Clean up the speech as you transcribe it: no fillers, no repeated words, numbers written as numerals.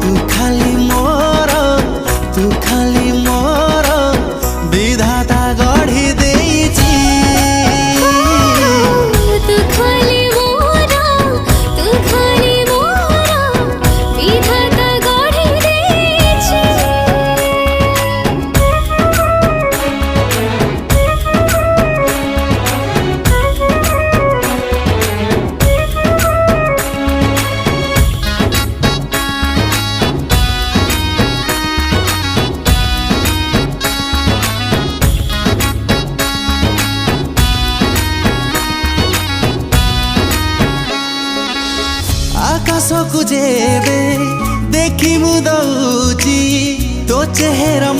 तू खाली मोर विधाता गढ़ी देइछि। तू खाली मोरा विधाता गढ़ी देइछि। आकाश को जेबे देखी मु दौची तो चेहरा